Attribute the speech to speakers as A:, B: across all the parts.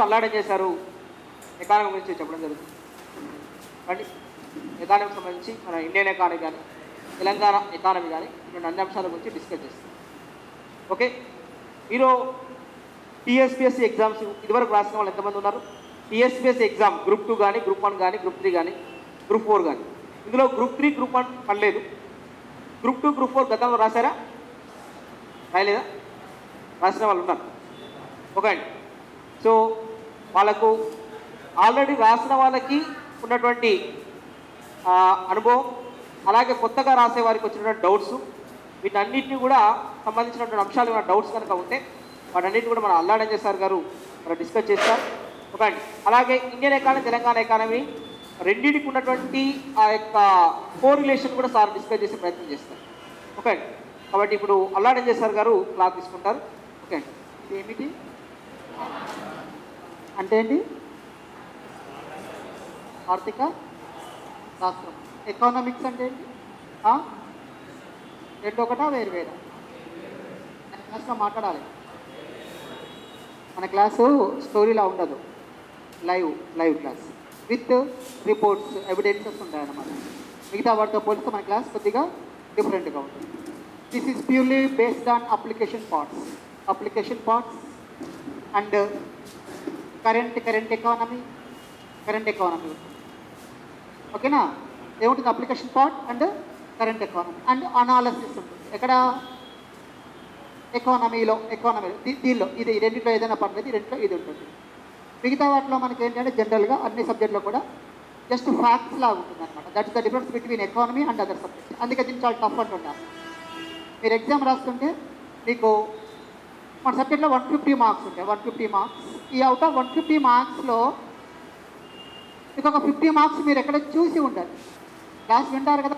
A: అల్లాడే చేశారు ఎకానమీ గురించి చెప్పడం జరుగుతుంది. రండి, ఎకానమీకి సంబంధించి మన ఇండియన్ ఎకానమీ కానీ తెలంగాణ ఎకానమీ కానీ ఇటువంటి అన్ని అంశాల గురించి డిస్కస్ చేస్తాం. ఓకే, మీరు టీఎస్పీఎస్సీ ఎగ్జామ్స్ ఇదివరకు రాసిన వాళ్ళు ఎంతమంది ఉన్నారు? టీఎస్పీఎస్సీ ఎగ్జామ్ గ్రూప్ 2 కానీ, గ్రూప్ 1 కానీ, గ్రూప్ 3 కానీ, గ్రూప్ 4 కానీ, ఇందులో గ్రూప్ 3, గ్రూప్ 1 పడలేదు. గ్రూప్ 2, గ్రూప్ 4 గతంలో రాశారా? రాయలేదా? రాసిన వాళ్ళు ఉన్నారు. ఓకే అండి. సో వాళ్ళకు ఆల్రెడీ రాసిన వాళ్ళకి ఉన్నటువంటి అనుభవం, అలాగే కొత్తగా రాసే వారికి వచ్చినటువంటి డౌట్స్, వీటన్నిటిని కూడా సంబంధించినటువంటి అంశాలు ఏమైనా డౌట్స్ కనుక ఉంటే వాటన్నిటిని కూడా మన అల్లాడే సార్ గారు మనం డిస్కస్ చేస్తారు. ఓకే అండి. అలాగే ఇండియన్ ఎకానమీ, తెలంగాణ ఎకానమీ రెండింటికి ఉన్నటువంటి ఆ యొక్క కోరిలేషన్ కూడా సార్ డిస్కస్ చేసే ప్రయత్నం చేస్తారు. ఓకే అండి. కాబట్టి ఇప్పుడు అల్లాడే సార్ గారు క్లాస్ తీసుకుంటారు. ఓకే అండి. ఇది ఏమిటి అంటే ఏంటి? ఆర్థిక శాస్త్రం. ఎకనామిక్స్ అంటే ఏంటి? రెండు ఒకటా వేరు వేరా? క్లాస్లో మాట్లాడాలి. మన క్లాసు స్టోరీలా ఉండదు, live class with reports, evidences ఉంటాయన్నమాట. మిగతా వాటితో పోలిస్తే మన క్లాస్ కొద్దిగా డిఫరెంట్గా ఉంటుంది. This is purely based on application parts and current economy. ఓకేనా? ఏముంటుంది? Application part and current economy and analysis ఉంటుంది. ఎక్కడ? ఎకానమీలో దీనిలో ఇది రెండింటిలో ఏదైనా పర్లేదు, రెండింటిలో ఇది ఉంటుంది. మిగతా వాటిలో మనకి ఏంటంటే జనరల్గా అన్ని సబ్జెక్టులో కూడా జస్ట్ ఫ్యాక్ట్స్ లాగా ఉంటుంది అనమాట. That's the difference between economy and other subjects. అందుకే దీన్ని చాలా టఫ్ అంటున్నారు. మీరు ఎగ్జామ్ రాస్తుంటే మీకు మన సబ్జెక్ట్లో 150 మార్క్స్ ఉంటాయి. 150 మార్క్స్. ఈ అవుట్ ఆఫ్ 150 మార్క్స్లో మీకు ఒక 50 మార్క్స్ మీరు ఎక్కడ చూసి ఉండాలి. క్లాస్ వింటారు కదా,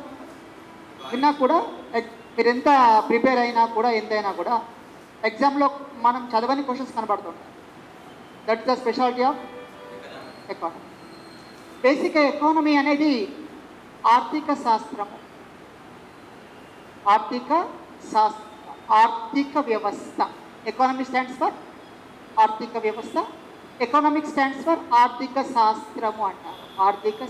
A: విన్నా కూడా మీరు ఎంత ప్రిపేర్ అయినా కూడా, ఎంతైనా కూడా ఎగ్జామ్లో మనం చదవని క్వశ్చన్స్ కనబడుతుంటాయి. That is the speciality of economy. బేసిక్గా ఎకానమీ అనేది ఆర్థిక శాస్త్రము, ఆర్థిక వ్యవస్థ. ఎకానమీ స్టాండ్స్ ఫర్ ఆర్థిక వ్యవస్థ, ఎకనామిక్ స్టాండ్స్ ఫర్ ఆర్థిక శాస్త్రము అంటారు. ఆర్థిక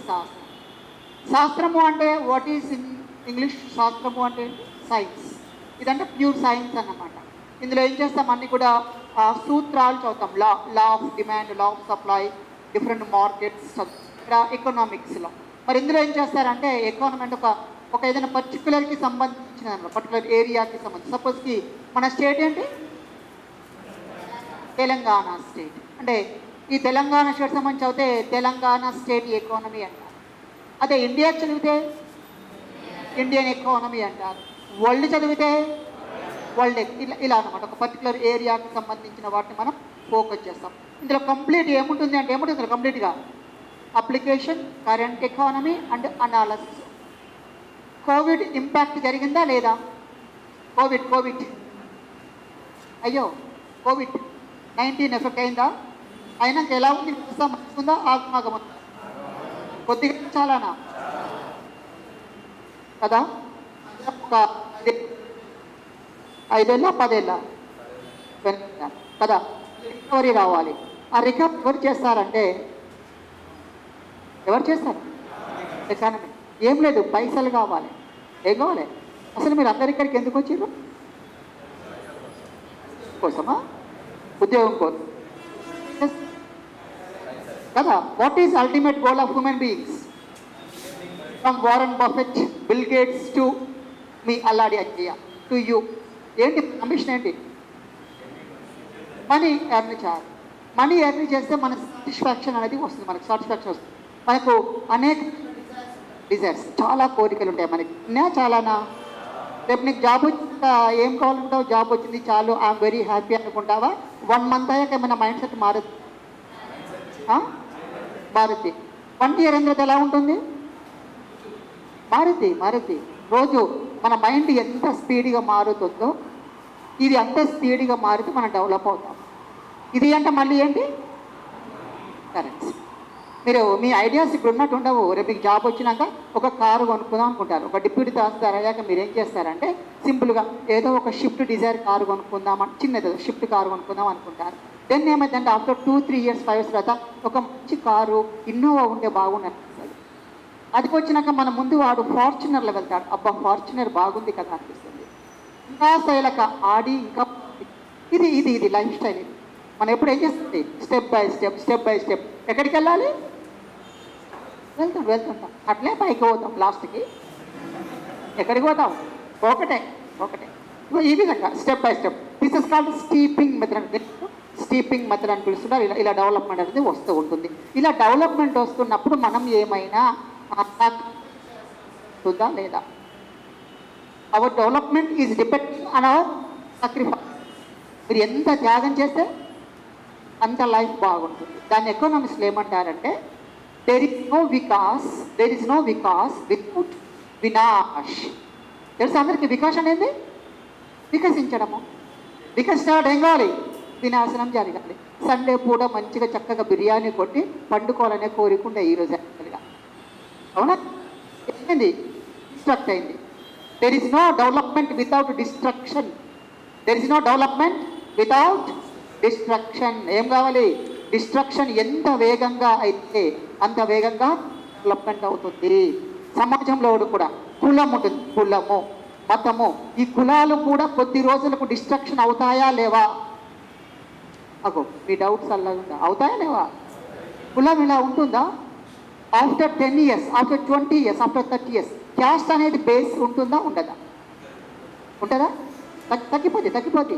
A: శాస్త్రము అంటే వాట్ ఈస్ ఇన్ ఇంగ్లీష్? శాస్త్రము అంటే సైన్స్. ఇదంటే ప్యూర్ సైన్స్ అన్నమాట. ఇందులో ఏం చేస్తాం? అన్నీ కూడా సూత్రాలు చదువుతాం. Law of demand, law of supply, different markets, ఇక్కడ ఎకనామిక్స్లో. మరి ఇందులో ఏం చేస్తారంటే ఎకానమీ అంటే ఒక ఏదైనా పర్టికులర్కి సంబంధించిన పర్టికులర్ ఏరియాకి సంబంధించి. సపోజ్కి మన స్టేట్ ఏంటి? తెలంగాణ స్టేట్. అంటే ఈ తెలంగాణ స్టేట్ సంబంధించి చదివితే తెలంగాణ స్టేట్ ఎకానమీ అంటారు. అదే ఇండియా చదివితే ఇండియన్ ఎకానమీ అంటారు. వరల్డ్ చదివితే వరల్డ్. ఇలా అనమాట. ఒక పర్టికులర్ ఏరియాకి సంబంధించిన వాటిని మనం ఫోకస్ చేస్తాం. ఇందులో కంప్లీట్ ఏముంటుంది అంటే ఏముంటుంది కంప్లీట్గా? Application, current economy and analysis. Covid impact జరిగిందా లేదా? కోవిడ్ అయ్యో కోవిడ్-19 ఎఫెక్ట్ అయిందా? అయినాక ఎలా ఉంది? ఉందా? ఆగమనం కొద్దిగా చాలానా కదా? ఒక 5 ఏళ్ళ 10 ఏళ్ళ కదా రికవరీ రావాలి. ఆ రికవరీ ఎవరు చేస్తారంటే ఎవరు చేస్తారు? ఎకానమీ. ఏం లేదు, పైసలు కావాలి. ఏం కావాలి? అసలు మీరు అందరు ఇక్కడికి ఎందుకు వచ్చారు? కోసమా? ఉద్యోగం కోసం కదా? What is ultimate goal of human beings? From Warren Buffett, Bill Gates to me Alladi Ajjayya to you. ఏంటి అంబిషన్? ఏంటి? మనీ ఎర్న్ చేయాలి. మనీ ఎర్న్ చేస్తే మన సాటిస్ఫాక్షన్ అనేది వస్తుంది. మనకు సాటిస్ఫాక్షన్ వస్తుంది. మనకు అనేక డిజైర్స్, చాలా కోరికలు ఉంటాయి మనకి. చాలానా? రేపు నీకు జాబ్ వచ్చి ఏం కావాలనుకుంటావు? జాబ్ వచ్చింది చాలు, ఐఎమ్ వెరీ హ్యాపీ అనుకుంటావా? 1 మంత్ అయ్యాక ఏమైనా మైండ్ సెట్ మారుద్ది. 1 ఇయర్ ఎందుకు ఎలా ఉంటుంది? మారుద్ది. రోజు మన మైండ్ ఎంత స్పీడ్గా మారుతుందో ఇది అంత స్పీడ్గా మారితే మనం డెవలప్ అవుతాం. ఇది అంటే మళ్ళీ ఏంటి? కరెక్ట్. మీరు మీ ఐడియాస్ ఇప్పుడు ఉన్నట్టు ఉండవు. రేపు మీకు జాబ్ వచ్చినాక ఒక కారు కొనుక్కుందాం అనుకుంటారు. ఒక డిప్యూటీ తహసీల్దార్ అయ్యాక మీరు ఏం చేస్తారంటే సింపుల్గా ఏదో ఒక షిఫ్ట్ డిజైర్ కారు కొనుక్కుందాం, చిన్నది షిఫ్ట్ కారు కొనుక్కుందాం అనుకుంటారు.
B: దెన్ ఏమైందంటే ఆఫ్టర్ 2-3 ఇయర్స్ 5 ఇయర్స్ తర్వాత ఒక మంచి కారు ఇన్నోవా ఉంటే బాగుంది అనిపిస్తుంది. అది వచ్చినాక మన ముందు వాడు ఫార్చునర్లో వెళ్తాడు, అబ్బా ఫార్చునర్ బాగుంది కదా అనిపిస్తుంది. ఇంకా శైలక ఆడి ఇంకా ఇది ఇది ఇది లైఫ్ స్టైల్. ఇది మనం ఎప్పుడు ఏం చేస్తుంది, స్టెప్ బై స్టెప్ ఎక్కడికి వెళ్ళాలి, వెళ్తుంటాం అట్లే పైకి పోతాం, లాస్ట్కి ఎక్కడికి పోతాం, ఒకటే ఈ విధంగా step by step. This is called steeping method. Steeping method అని పిలుస్తున్నారు. ఇలా డెవలప్మెంట్ అనేది వస్తూ ఉంటుంది. ఇలా డెవలప్మెంట్ వస్తున్నప్పుడు మనం ఏమైనా ఉందా లేదా, hour development is depending on hour sacrifice. మీరు ఎంత త్యాగం చేస్తే అంత లైఫ్ బాగుంటుంది. దాన్ని ఎకనామిక్స్లో ఏమంటారంటే there is no vikas without vinash. తెలుసు అందరికీ వికాస్ అనేది వికసించడము. వికసించడం ఏం కావాలి, వినాశనం జరగాలి. సండే పూట మంచిగా చక్కగా బిర్యానీ కొట్టి పండుకోవాలనే కోరికుండే ఈరోజు యాక్చువల్గా, అవునా? ఏంటి డిస్ట్రక్ట్ అయింది. There is no development without destruction. ఏం కావాలి, డిస్ట్రక్షన్ ఎంత వేగంగా అయితే అంత వేగంగా డెవలప్మెంట్ అవుతుంది. సమాజంలో కూడా కులం ఉంటుంది, కులము మతము, ఈ కులాలు కూడా కొద్ది రోజులకు డిస్ట్రక్షన్ అవుతాయా లేవా? అగో మీ డౌట్స్ అలా ఉందా, అవుతాయా లేవా? కులం ఇలా ఉంటుందా? After 10 years, after 20 years, after 30 years caste అనేది బేస్ ఉంటుందా ఉండదా? ఉంటుందా? తగ్గిపోతుంది.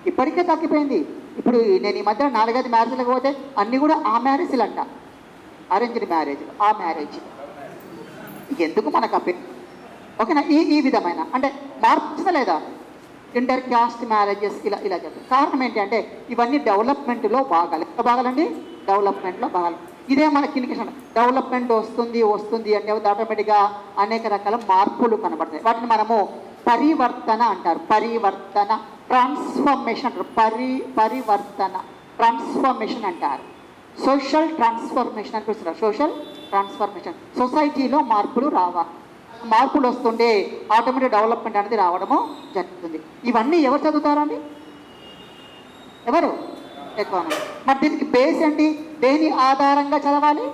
B: ఇప్పటికే తగ్గిపోయింది. ఇప్పుడు నేను ఈ మధ్య 4-5 మ్యారేజ్లకు పోతే అన్నీ కూడా ఆ మ్యారేజ్లు అంట, అరేంజ్డ్ మ్యారేజ్, ఆ మ్యారేజ్. ఎందుకు మనకు ఆ పేరు? ఓకేనా? ఈ విధమైన అంటే మార్పు లేదా, ఇంటర్ క్యాస్ట్ మ్యారేజెస్ ఇలా చెప్తారు. కారణం ఏంటి అంటే ఇవన్నీ డెవలప్మెంట్లో భాగాలు. ఎంత భాగాలండి? డెవలప్మెంట్లో భాగాలు. ఇదే మనకి ఇండికేషన్. డెవలప్మెంట్ వస్తుంది అంటే ఆటోమేటిక్గా అనేక రకాల మార్పులు కనబడతాయి. వాటిని మనము పరివర్తన అంటారు. ట్రాన్స్ఫర్మేషన్ అంటారు. సోషల్ ట్రాన్స్ఫర్మేషన్ అని పిలుస్తున్నారు. సోషల్ ట్రాన్స్ఫర్మేషన్, సొసైటీలో మార్పులు రావాలి. మార్పులు వస్తుంటే ఆటోమేటిక్ డెవలప్మెంట్ అనేది రావడము జరుగుతుంది. ఇవన్నీ ఎవరు చదువుతారండి? ఎవరు? ఎకానమిక్స్. మరి దీనికి బేస్ ఏంటి, దేని ఆధారంగా చదవాలి?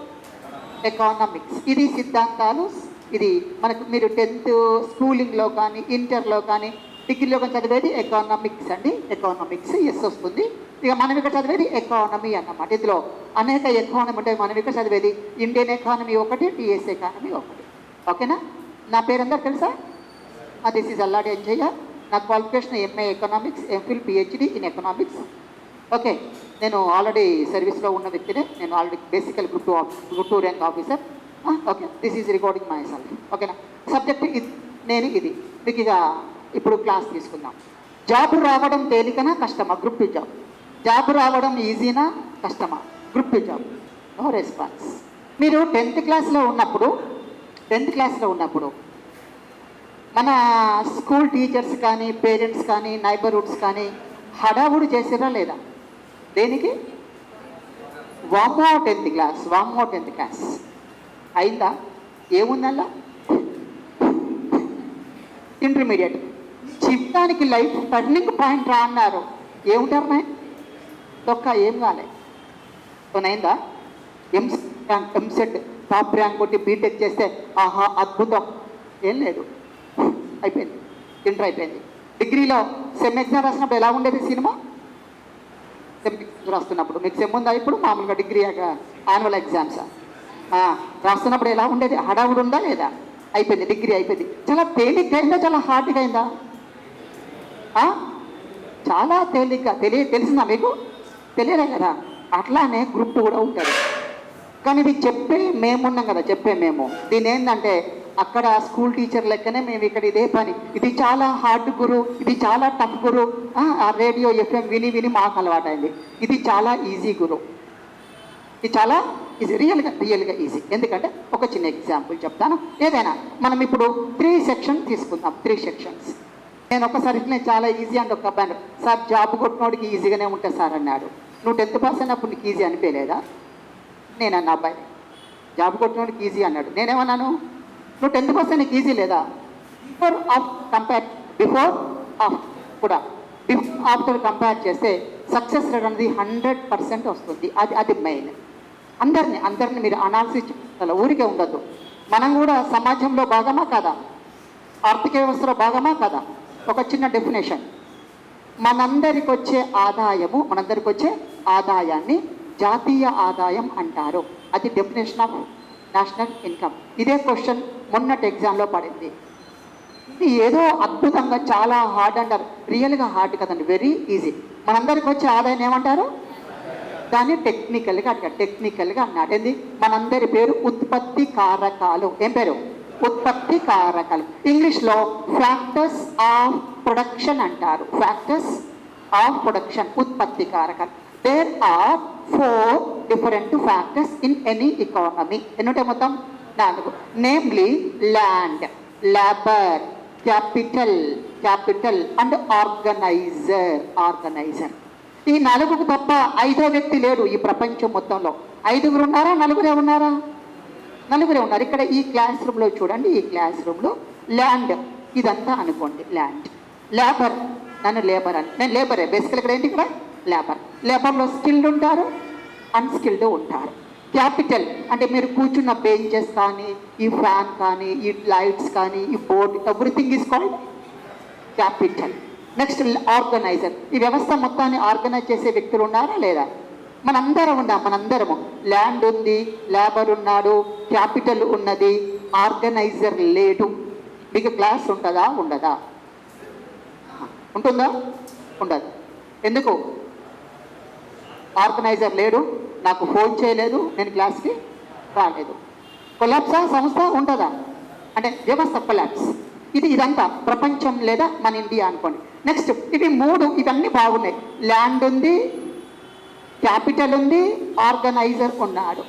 B: ఎకానమిక్స్. ఇది సిద్ధాంతాలు. ఇది మనకు మీరు 10th స్కూలింగ్లో కానీ ఇంటర్లో కానీ డిగ్రీలో కానీ చదివేది ఎకానమిక్స్ అండి. ఎకానమిక్స్ వస్తుంది. ఇక మనం ఇక్కడ చదివేది ఎకానమీ అన్నమాట. ఇందులో అనేక ఎకానమీ ఉంటాయి. మనం ఇక్కడ చదివేది ఇండియన్ ఎకానమీ ఒకటి, టీఎస్ ఎకానమీ ఒకటి. ఓకేనా? నా పేరు అందరు తెలుసా? దిస్ ఈజ్ అల్లాడి అంజయ్య. నా qualification MA economics, MPhil PhD in economics. Okay, నేను ఆల్రెడీ సర్వీస్లో ఉన్న వ్యక్తినే. నేను ఆల్రెడీ బేసికల్ group 2 rank officer. Okay, this is recording my self. ఓకేనా? సబ్జెక్ట్ ఇది మీకు ఇక ఇప్పుడు క్లాస్ తీసుకుందాం. జాబ్ రావడం తేలికనా కష్టమా? Group 2 job. జాబ్ రావడం ఈజీనా కష్టమా? Group 2 job. No response. మీరు 10th క్లాస్లో ఉన్నప్పుడు మన స్కూల్ టీచర్స్ కానీ పేరెంట్స్ కానీ నైబర్హుడ్స్ కానీ హడావుడు చేసిరా లేదా? దేనికి? వామ్మో 10th క్లాస్ అయిందా? ఏముందల్లా? ఇంటర్మీడియట్ చివరికి లైఫ్ టర్నింగ్ పాయింట్ రా అన్నారు. ఏముంటారు నాయ్ తొక్క, ఏం కాలే. అయిందా? ఎంసెట్ టాప్ ర్యాంక్ కొట్టి బీటెక్ చేస్తే ఆహా అద్భుతం. ఏం లేదు, అయిపోయింది. ఇంటర్ అయిపోయింది. డిగ్రీలో సెమ్ ఎగ్జామ్ రాసినప్పుడు ఎలా ఉండేది సినిమా? సెమ్ రాస్తున్నప్పుడు మీకు సెమ్ ఉందా? ఇప్పుడు మామూలుగా డిగ్రీ యాన్యువల్ ఎగ్జామ్స్ రాస్తున్నప్పుడు ఎలా ఉండేది? హడావుడు ఉందా లేదా? అయిపోయింది, డిగ్రీ అయిపోయింది. చాలా తేలిగ్గా అయిందా, చాలా హార్డ్గా అయిందా? చాలా తేలిగ్గా. తెలిసిందా మీకు? తెలియలే కదా. అట్లానే గ్రూప్ కూడా ఉంటుంది. కానీ ఇది మేమున్నాం కదా, మేము దీని ఏంటంటే అక్కడ స్కూల్ టీచర్ లెక్కనే మేము ఇక్కడ ఇదే పని. ఇది చాలా హార్డ్ గురు, ఇది చాలా టఫ్ గురు. ఆ రేడియో ఎఫ్ఎం విని మాకు అలవాటైంది. ఇది చాలా ఈజీ గురు, ఇది చాలా ఈజీ, రియల్గా ఈజీ. ఎందుకంటే ఒక చిన్న ఎగ్జాంపుల్ చెప్తాను. ఏదైనా మనం ఇప్పుడు 3 సెక్షన్స్ తీసుకుందాం. 3 సెక్షన్స్. నేను ఒకసారి చాలా ఈజీ అంటే ఒక అబ్బాయి సార్ జాబ్ కొట్టినోడికి ఈజీగానే ఉంటుంది సార్ అన్నాడు. నువ్వు 10th పాస్ అయినప్పుడు నీకు ఈజీ అనిపించలేదా? నేను అన్న అబ్బాయి జాబ్ కొట్టినోడికి ఈజీ అన్నాడు. నేనేమన్నాను? నువ్వు 10th పాస్ నీకు ఈజీ లేదా? బిఫోర్ ఆఫ్టర్ కంపేర్ చేస్తే సక్సెస్ రేట్ అనేది 100% వస్తుంది. అది మెయిన్. అందరిని మీరు అనాలిసిస్ చేయాలి, ఊరికే ఉండద్దు. మనం కూడా సమాజంలో భాగమా కదా, ఆర్థిక వ్యవస్థలో భాగమా కదా. ఒక చిన్న డెఫినేషన్, మనందరికి వచ్చే ఆదాయాన్ని జాతీయ ఆదాయం అంటారు. అది డెఫినేషన్ ఆఫ్ నేషనల్ ఇన్కమ్. ఇదే క్వశ్చన్ మొన్నటి ఎగ్జామ్లో పడింది. ఇది ఏదో అద్భుతంగా చాలా హార్డ్ అంటారు, రియల్గా హార్డ్ కదండి, వెరీ ఈజీ. మనందరికి వచ్చే ఆదాయం ఏమంటారు? దాన్ని టెక్నికల్గా అన్నాడు. ఏంది? మనందరి పేరు ఉత్పత్తి కారకాలు. ఏం పేరు? ఉత్పత్తి కారకాలు. ఇంగ్లీష్లో ఫ్యాక్టర్స్ ఆఫ్ ప్రొడక్షన్ అంటారు. ఫ్యాక్టర్స్ ఆఫ్ ప్రొడక్షన్, ఉత్పత్తి కారకాలు. There are 4 different factors in any economy. ఎన్నుంటే మొత్తం 4. Namely land, labour, capital and organiser. ఈ 4కు తప్ప 5వ వ్యక్తి లేడు ఈ ప్రపంచం మొత్తంలో. 5గురు ఉన్నారా? 4గురే ఉన్నారా? 4గురే ఉన్నారు. ఇక్కడ ఈ క్లాస్ రూమ్లో చూడండి, ఈ క్లాస్ రూమ్లో ల్యాండ్ ఇదంతా అనుకోండి ల్యాండ్. లేబర్, నేను లేబరే బేసికల్. ఇక్కడ ఏంటి? ఇక్కడ లేబర్లో స్కిల్డ్ ఉంటారు, అన్స్కిల్డ్ ఉంటారు. క్యాపిటల్ అంటే మీరు కూర్చున్న బెంచెస్ కానీ, ఈ ఫ్యాన్ కానీ, ఈ లైట్స్ కానీ, ఈ board, everything is called capital. Next organiser, ఈ వ్యవస్థ మొత్తాన్ని ఆర్గనైజ్ చేసే వ్యక్తులు ఉన్నారా లేదా? మనందరము. ల్యాండ్ ఉంది, లేబర్ ఉన్నాడు, క్యాపిటల్ ఉన్నది, ఆర్గనైజర్ లేడు. మీకు క్లాస్ ఉంటుందా? ఉండదా? ఉంటుందా? ఉండదు. ఎందుకు? ఆర్గనైజర్ లేడు, నాకు ఫోన్ చేయలేదు, నేను క్లాస్కి రాలేదు. కొలాప్సా సంస్థ ఉంటుందా? అంటే వ్యవస్థ కొలాప్స్. ఇదంతా ప్రపంచం లేదా మన ఇండియా అనుకోండి. నెక్స్ట్ ఇవి 3, ఇవన్నీ బాగున్నాయి. ల్యాండ్ ఉంది, క్యాపిటల్ ఉంది, ఆర్గనైజర్ ఉన్నాడు.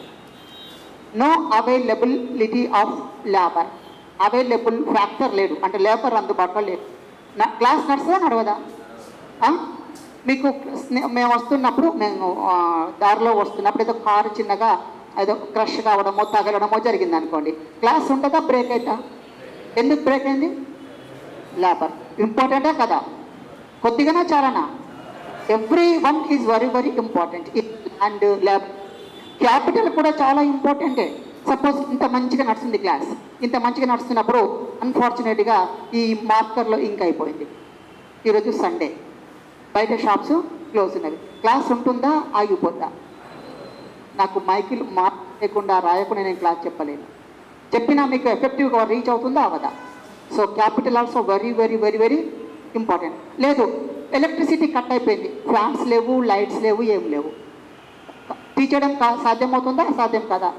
B: No availability of labour, available factor లేడు, అంటే లేబర్ అందుబాటులో లేదు. క్లాస్ నడుస్తుందా నడవదా? మీకు మేము దారిలో వస్తున్నప్పుడు ఏదో కారు చిన్నగా ఏదో క్రష్ కావడమో తగలడమో జరిగింది అనుకోండి, క్లాస్ ఉంటుందా? బ్రేక్ అవుతా? ఎందుకు బ్రేక్ అయింది? లేబర్ ఇంపార్టెంటా కదా? కొద్దిగానా చాలానా? Everyone is very important. And labour, capital కూడా చాలా ఇంపార్టెంటే. సపోజ్ ఇంత మంచిగా నడుస్తుంది క్లాస్, ఇంత మంచిగా నడుస్తున్నప్పుడు అన్ఫార్చునేట్గా ఈ మార్కర్లో ఇంక్ అయిపోయింది. ఈరోజు సండే, బయట షాప్స్ క్లోజ్ ఉన్నవి. క్లాస్ ఉంటుందా? ఆగిపోద్దా? నాకు మైకిల్ మార్క్ లేకుండా రాయకుండా నేను క్లాస్ చెప్పలేను. చెప్పినా మీకు ఎఫెక్టివ్గా రీచ్ అవుతుందా? అవదా? So capital also very important. లేదు, ఎలక్ట్రిసిటీ కట్ అయిపోయింది, ఫ్యాన్స్ లేవు, లైట్స్ లేవు, ఏం లేవు. తీర్చడం సాధ్యమవుతుందా? సాధ్యం కదా?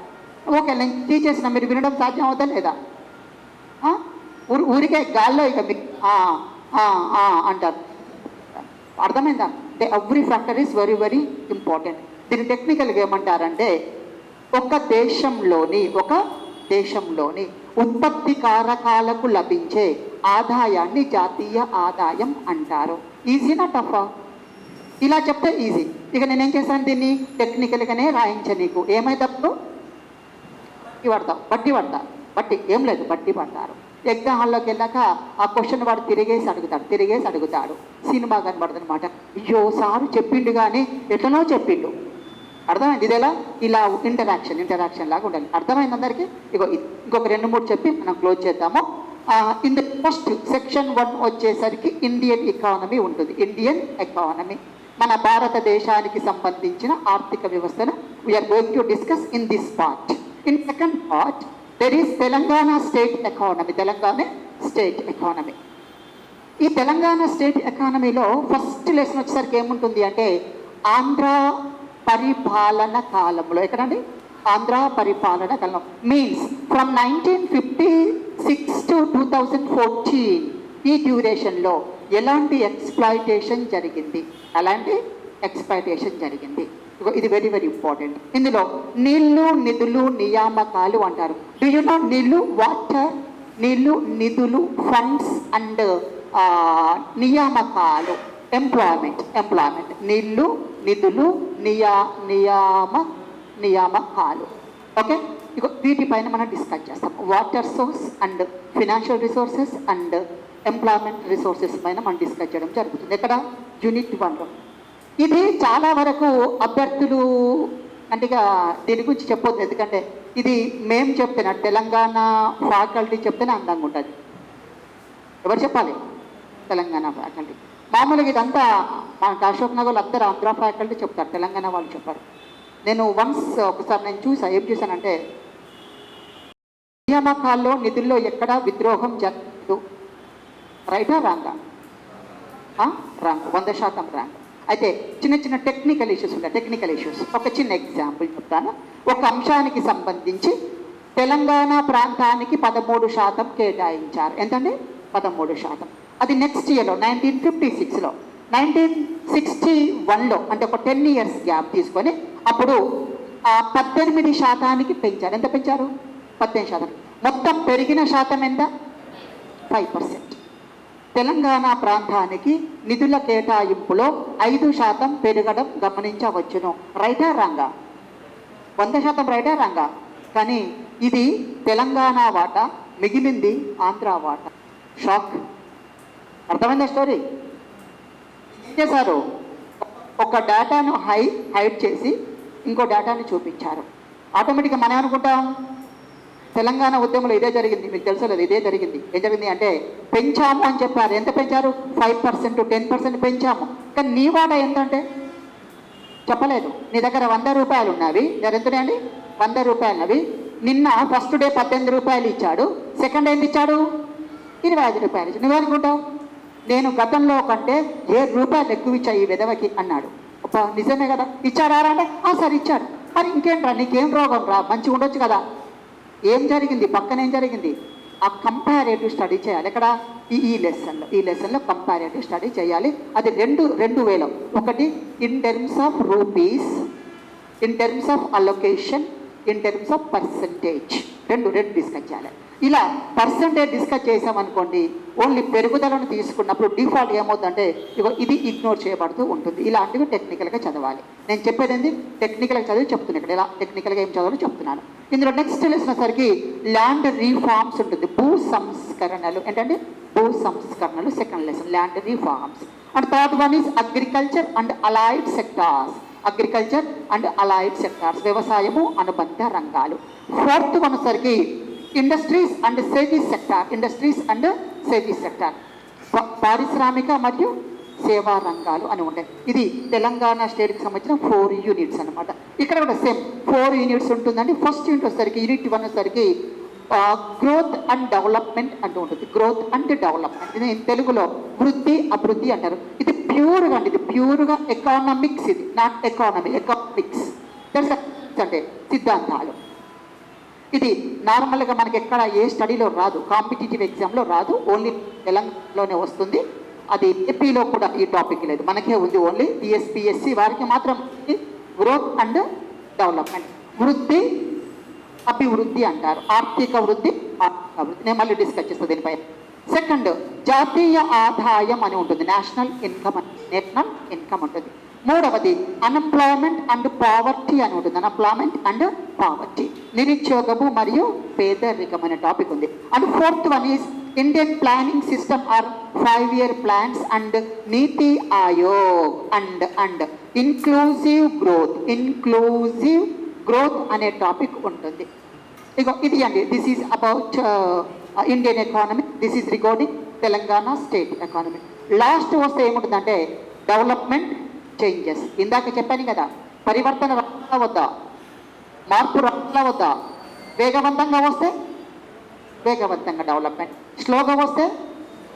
B: ఓకే, నేను తీసేసిన, మీరు వినడం సాధ్యం అవుతా లేదా? ఊరికే గాల్లో ఇక మీకు అంటారు. అర్థమైందా? అంటే every factor is very important. దీన్ని టెక్నికల్గా ఏమంటారంటే ఒక దేశంలోని ఉత్పత్తి కారకాలకు లభించే ఆదాయాన్ని జాతీయ ఆదాయం అంటారు. ఈజీనా టఫా? ఇలా చెప్తే ఈజీ. ఇక నేనేం చేశాను, దీన్ని టెక్నికల్గానే రాయించా. నీకు ఏమైనప్పుడు బట్టి ఏం లేదు, బట్టి పడతారు. ఎగ్జామ్ హాల్లోకి వెళ్ళాక ఆ క్వశ్చన్ వాడు తిరిగేసి అడుగుతాడు. సినిమా కనబడదు అనమాట. అయ్యో సారు చెప్పిండు కానీ ఎట్లనో చెప్పిండు. అర్థమైంది? ఇదేలా ఇలా ఇంటరాక్షన్ లాగా ఉండాలి. అర్థమైంది అందరికీ? ఇంకొక 2-3 చెప్పి మనం క్లోజ్ చేద్దాము. ఇన్ ద ఫస్ట్ సెక్షన్ 1 వచ్చేసరికి ఇండియన్ ఎకానమీ ఉంటుంది. ఇండియన్ ఎకానమీ మన భారతదేశానికి సంబంధించిన ఆర్థిక వ్యవస్థను we are going to discuss in this part. In second part there is Telangana state economy. ఈ తెలంగాణ స్టేట్ ఎకానమీలో ఫస్ట్ లెసన్ వచ్చేసరికి ఏముంటుంది అంటే ఆంధ్ర పరిపాలన కాలంలో. ఎక్కడండి? ఆంధ్ర పరిపాలన కాలం మీన్స్ ఫ్రమ్ 1956 to 2014 ఈ డ్యూరేషన్లో ఎలాంటి ఎక్స్‌ప్లాయిటేషన్ జరిగింది. ఇది వెరీ ఇంపార్టెంట్. ఇందులో నీళ్లు, నిధులు, నియామకాలు అంటారు. డూ యు నో నీళ్లు, వాటర్, నీళ్లు, నిధులు, ఫండ్స్ అండ్ నియామకాలు, ఎంప్లాయ్మెంట్. నీళ్లు, నిధులు, నియామకాలు. ఓకే, వీటిపైన మనం డిస్కస్ చేస్తాం. Water source and financial resources and employment resources పైన మనం డిస్కస్ చేయడం జరుగుతుంది. ఎక్కడ? యూనిట్ 1లో. ఇది చాలా వరకు అభ్యర్థులు అంటే ఇక దీని గురించి చెప్పొద్దు, ఎందుకంటే ఇది మేము చెప్తేనే తెలంగాణ ఫ్యాకల్టీ చెప్తేనే అందంగా ఉంటుంది. ఎవరు చెప్పాలి? తెలంగాణ ఫ్యాకల్టీ. మామూలుగా ఇదంతా మనకు అశోక్ నగర్లో అందరూ ఆంధ్ర ఫ్యాకల్టీ చెప్తారు, తెలంగాణ వాళ్ళు చెప్పారు. నేను ఒకసారి నేను ఏం చూసానంటే, నియామకాల్లో నిధుల్లో ఎక్కడా విద్రోహం జరగదు. రైటా రాంగా? Wrong, 100% wrong. అయితే చిన్న చిన్న టెక్నికల్ ఇష్యూస్ ఉంటాయి. టెక్నికల్ ఇష్యూస్ ఒక చిన్న ఎగ్జాంపుల్ చెప్తాను. ఒక అంశానికి సంబంధించి తెలంగాణ ప్రాంతానికి 13% కేటాయించారు. ఎంతండి? 13%. అది నెక్స్ట్ ఇయర్లో 1956లో 1961లో అంటే ఒక 10 years గ్యాప్ తీసుకొని అప్పుడు 18% పెంచారు. ఎంత పెంచారు? 18%. మొత్తం పెరిగిన శాతం ఎంత? 5%. తెలంగాణ ప్రాంతానికి నిధుల కేటాయింపులో 5% పెరగడం గమనించవచ్చును. రైటా రాంగా? 100% రైటా రాంగా? కానీ ఇది తెలంగాణ వాటా, మిగిలింది ఆంధ్ర వాటా. షాక్. అర్థమైందా స్టోరీ? ఏం చేశారు? ఒక డేటాను హైడ్ చేసి ఇంకో డేటాను చూపించారు. ఆటోమేటిక్గా మనం అనుకుంటాం తెలంగాణ ఉద్యమంలో ఇదే జరిగింది. మీకు తెలుసో లేదు, ఇదే జరిగింది. ఏం జరిగింది అంటే పెంచాము అని చెప్పారు. ఎంత పెంచారు? 5%, 10% పెంచాము. కానీ నీ వాటా ఎంతంటే చెప్పలేదు. నీ దగ్గర 100 రూపాయలు ఉన్నవి, ఎంతున్నాయండి? 100 రూపాయలవి. నిన్న ఫస్ట్ డే 18 రూపాయలు ఇచ్చాడు, సెకండ్ డే ఎంత ఇచ్చాడు? 25 రూపాయలు ఇచ్చాడు. నువ్వేనుకుంటావు? నేను గతంలో కంటే 7 రూపాయలు ఎక్కువ ఇచ్చా ఈ విధవకి అన్నాడు. నిజమే కదా? ఇచ్చారా అంటే సరే ఇచ్చాడు. మరి ఇంకేంట్రా, నీకేం రోగం రా, మంచిగా ఉండొచ్చు కదా. ఏం జరిగింది? పక్కన ఏం జరిగింది? ఆ కంపారేటివ్ స్టడీ చేయాలి. ఎక్కడ? ఈ లెసన్లో కంపారేటివ్ స్టడీ చేయాలి. అది రెండు వేలో. ఒకటి in terms of rupees, in terms of allocation, in terms of percentage. రెండు డిస్కస్ చేయాలి. ఇలా పర్సంటేజ్ డిస్కస్ చేసామనుకోండి, ఓన్లీ పెరుగుదలను తీసుకున్నప్పుడు డిఫాల్ట్ ఏమవుతుందంటే ఇది ఇగ్నోర్ చేయబడుతూ ఉంటుంది. ఇలాంటివి టెక్నికల్గా చదవాలి. నేను చెప్పేది ఏంటి? టెక్నికల్గా చదివి చెప్తున్నాను. ఇక్కడ ఇలా టెక్నికల్గా ఏం చదవాలో చెప్తున్నాను. ఇందులో నెక్స్ట్ లెసన్ సరికి ల్యాండ్ రీఫార్మ్స్ ఉంటుంది. భూ సంస్కరణలు. ఏంటంటే భూ సంస్కరణలు. Second lesson land reforms. And third one is agriculture and allied sectors. Agriculture and allied sectors, వ్యవసాయము అనుబంధ రంగాలు. ఫోర్త్ వన్ సరికి industries and service sector. Industries and service sector, పారిశ్రామిక మరియు సేవా రంగాలు అని ఉంటాయి. ఇది తెలంగాణ స్టేట్కి సంబంధించిన 4 యూనిట్స్ అనమాట. ఇక్కడ కూడా సేమ్ 4 యూనిట్స్ ఉంటుందండి. ఫస్ట్ యూనిట్ వచ్చేసరికి యూనిట్ 1 వచ్చేసరికి గ్రోత్ అండ్ డెవలప్మెంట్ అంటూ ఉంటుంది. గ్రోత్ అండ్ డెవలప్మెంట్, ఇది తెలుగులో వృద్ధి అభివృద్ధి అంటారు. ఇది ప్యూర్గా అండి, ఇది ప్యూర్గా ఎకానమిక్స్. ఇది నాట్ ఎకానమీ, ఎకానమిక్స్ అంటే సిద్ధాంతాలు. ఇది నార్మల్గా మనకి ఎక్కడ ఏ స్టడీలో రాదు, కాంపిటేటివ్ ఎగ్జామ్లో రాదు, ఓన్లీ తెలంగాణలోనే వస్తుంది. అది ఏపీలో కూడా ఈ టాపిక్ లేదు, మనకే ఉంది. ఓన్లీ టీఎస్పీఎస్సీ వారికి మాత్రం గ్రోత్ అండ్ డెవలప్మెంట్, వృద్ధి అభివృద్ధి అంటారు. ఆర్థిక వృద్ధి, అభివృద్ధి. నేను మళ్ళీ డిస్కస్ చేస్తాను దీనిపై. సెకండ్ జాతీయ ఆదాయం అని ఉంటుంది. నేషనల్ ఇన్కమ్ ఉంటుంది. మూడవది అన్ఎంప్లాయ్మెంట్ అండ్ పావర్టీ అని ఉంటుంది. అన్ఎంప్లాయ్మెంట్ అండ్ పావర్టీ, నిరుద్యోగము మరియు పేదరికం అనే టాపిక్ ఉంది. And fourth one is Indian planning system or 5-year plans and NITI Aayog and inclusive growth అనే టాపిక్ ఉంటుంది. ఇగో ఇది అండి, this is about Indian economy. This is regarding Telangana state economy. Last వస్తే ఏముంటుందంటే డెవలప్మెంట్ చేంజెస్. ఇందాక చెప్పాను కదా, పరివర్తన రావాలా వద్దా, మార్పు రావాలా వద్దా. వేగవంతంగా వస్తే వేగవంతంగా డెవలప్మెంట్, స్లోగా వస్తే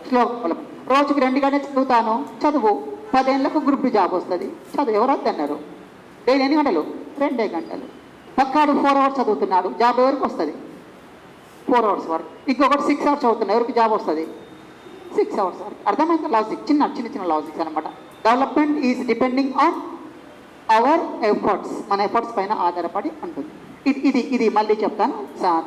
B: స్లో డెవలప్మెంట్. రోజుకి 2 గంటలు చదువుతాను, చదువు 10 ఏళ్ళకు గ్రూప్ జాబ్ వస్తుంది, చదువు. ఎవరు వద్దన్నారు? డైలీ ఎన్ని గంటలు? 2 గంటలు. పక్కాడు 4 hours చదువుతున్నాడు, జాబ్ ఎవరికి వస్తుంది? 4 hours వరకు. ఇంకొకటి 6 hours చదువుతున్నాడు, ఎవరికి జాబ్ వస్తుంది? 6 hours వరకు. అర్థమైంది లాజిక్? చిన్న లాజిక్స్ అనమాట. Development is depending on our efforts, మన ఎఫర్ట్స్ పైన ఆధారపడి ఉంటుంది. ఇది మళ్ళీ చెప్తాను.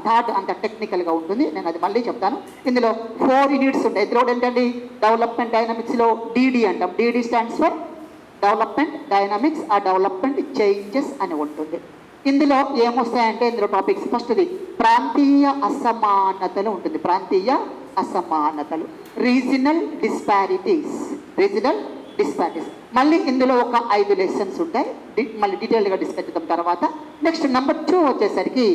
B: థర్డ్ అంత టెక్నికల్గా ఉంటుంది, నేను అది మళ్ళీ చెప్తాను. ఇందులో 4 యూనిట్స్ ఉంటాయి. ఇందులో ఏంటండి డెవలప్మెంట్ డైనమిక్స్లో DD అంటాం. DD stands for development dynamics, ఆ డెవలప్మెంట్ చేంజెస్ అని ఉంటుంది. ఇందులో ఏమొస్తాయంటే ఇందులో టాపిక్స్ ఫస్ట్ది ప్రాంతీయ అసమానతలు ఉంటుంది. ప్రాంతీయ అసమానతలు, రీజనల్ డిస్పారిటీస్. మళ్ళీ ఇందులో ఒక 5 లెసన్స్ ఉంటాయి, మళ్ళీ డీటెయిల్గా డిస్కస్ చేద్దాం తర్వాత. నెక్స్ట్ నెంబర్ 2 వచ్చేసరికి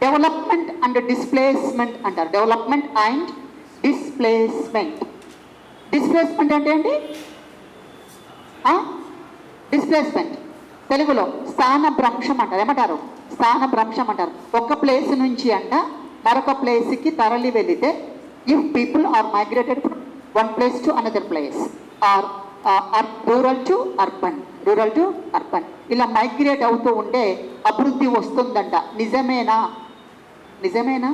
B: డెవలప్మెంట్ అండ్ డిస్ప్లేస్మెంట్ అంటారు. Development and displacement. డిస్ప్లేస్మెంట్ అంటే ఏంటి? డిస్ప్లేస్మెంట్ తెలుగులో స్థానభ్రంశం అంటారు. ఏమంటారు? స్థానభ్రంశం అంటారు. ఒక ప్లేస్ నుంచి అంట మరొక ప్లేస్కి తరలి వెళితే, if people are migrated from one place to another place or rural to urban, rural to urban, ఇలా మైగ్రేట్ అవుతూ ఉంటే అభివృద్ధి వస్తుందంట. నిజమేనా? నిజమేనా?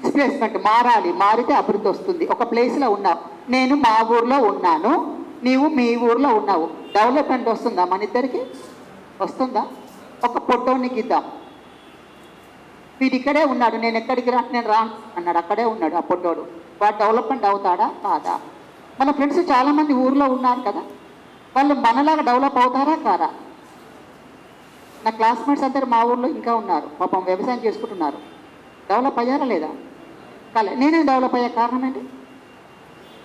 B: డిస్ప్లేస్మెంట్ మారాలి, మారితే అభివృద్ధి వస్తుంది. ఒక ప్లేస్లో ఉన్నావు, నేను మా ఊర్లో ఉన్నాను, నీవు మీ ఊర్లో ఉన్నావు, డెవలప్మెంట్ వస్తుందా? మన ఇద్దరికి వస్తుందా? ఒక ఫోటోని ఇద్దాం. వీడు ఇక్కడే ఉన్నాడు, నేను ఎక్కడికి నేను రాను అన్నాడు, అక్కడే ఉన్నాడు ఆ ఫోటోడు. వాడు డెవలప్మెంట్ అవుతాడా కాదా? మన ఫ్రెండ్స్ చాలామంది ఊర్లో ఉన్నారు కదా, వాళ్ళు మనలాగా డెవలప్ అవుతారా కాదా? నా క్లాస్మేట్స్ అందరు మా ఊర్లో ఇంకా ఉన్నారు, పాపం వ్యవసాయం చేసుకుంటున్నారు. డెవలప్ అయ్యారా లేదా? కాలే. నేనే డెవలప్ అయ్యే కారణం ఏంటి?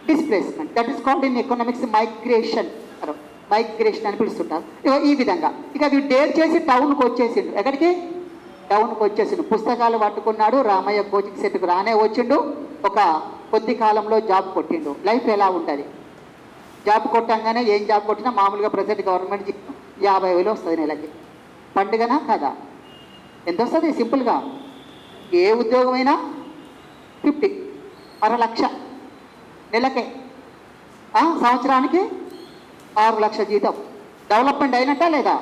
B: Displacement. That is called in economics migration. Migration అని పిలుస్తుంటారు. ఈ విధంగా ఇక అవి డేర్ చేసి టౌన్కి వచ్చేసిండు. ఎక్కడికి? టౌన్కి వచ్చేసిండు. పుస్తకాలు పట్టుకున్నాడు, రామయ్య కోచింగ్ సెంటర్కి రానే వచ్చిండు. ఒక కొద్ది కాలంలో జాబ్ కొట్టిండు. లైఫ్ ఎలా ఉంటుంది? జాబ్ కొట్టంగానే ఏం జాబ్ కొట్టినా మామూలుగా ప్రజెంట్ గవర్నమెంట్ 50,000 వస్తుంది నెలకి. పండుగనా కదా? ఎంత వస్తుంది? సింపుల్గా ఏ ఉద్యోగమైనా 50, 1,00,000 నెలకే. సంవత్సరానికి 6 లక్షల జీతం. డెవలప్మెంట్ అయినట్టా లేదా?